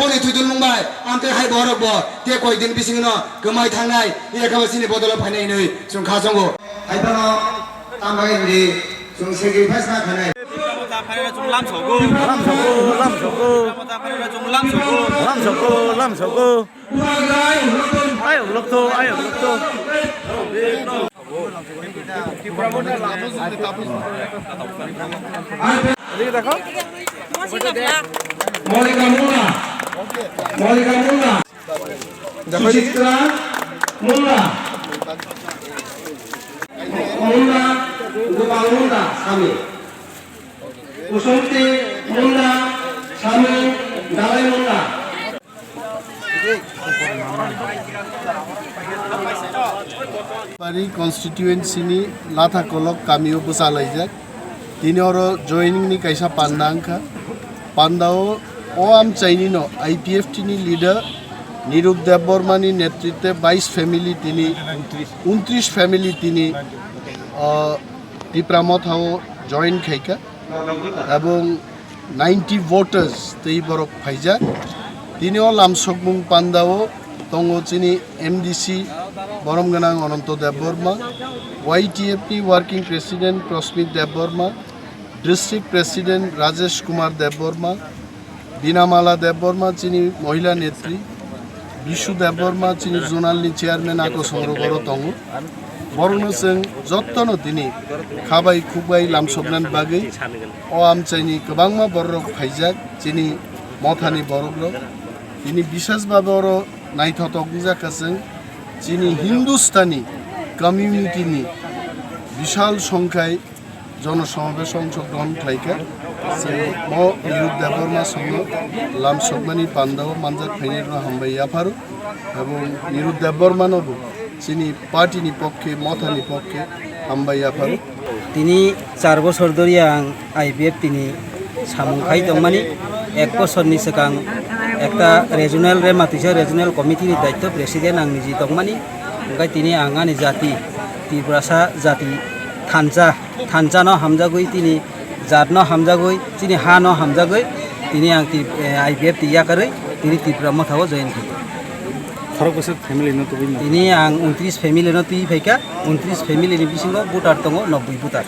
बनि थुदुन मुंबाय आमते हाय बरक ब ते कय दिन बिसिंनो गमाय थांनाय एकाबासिनि बदल फायनाय नै जों खाजंगो हायबानो तामाय नि जों सेक्रिफाइस ना खानाय Monica Mula, Suchitra Mula, Gopal Mula, Sami, Usunti Mula, Sami, Dalai Mula. Pari constituency ni Latha Kolok kami upusalaijak. Tini oro joining ni kaisa pandangka. Pandao OAM Chainino IPF tini leader Nirup Debormani netritwe 22 family tini 29 family tini Tipramot hao join khaika ebong 90 voters tei borok phaija tini o lamsokmung Pandao tongo chini MDC Boromganang Ananto Deborma YTFP working president Prosmit Deborma District President Rajesh Kumar Deborma, Dinamala Deborma chini Mohila Netri, Bishu Deborma chini Zonal ni Chairman ako songrogoro tongo, Borno seng jottono tini khabai khukbai lamsoknan bagai, OAM chini kebangma borok phaijak chini mothani borokrok, tini bishas babe oro naithotok jakaseng chini Hindustani community ni bishal সংখ্যায় জনসমাবেশ অংশগ্রহণ খাইকা mo Nirup Deborma songo lamsokmani Pandao manjak phainirno hambai afaru এবং Nirup Deborma nobo chini party ni pokke mothani pokke hambai afaru তিনি 4 বছর ধরে আং IPF তিনি সামুখাই দংমানি 1 বছরনি সিগাং একটা regional রে মাতিছে রিজিওনাল কমিটিনি দায়িত্ব প্রেসিডেন্ট আং নিজি দংমানি ওংকাই তিনি আঙানি জাতি ত্রিপুরাসা জাতি থানজা no hamjagoi tini jat no hamjagoi tini ha no hamjagoi tini ang IPF tiya karoi tini Tripura mothao join khai Khorok bosor family no tubui tini ang 29 family no tui phaika 29 family ni bisingo voter tongo 90 voter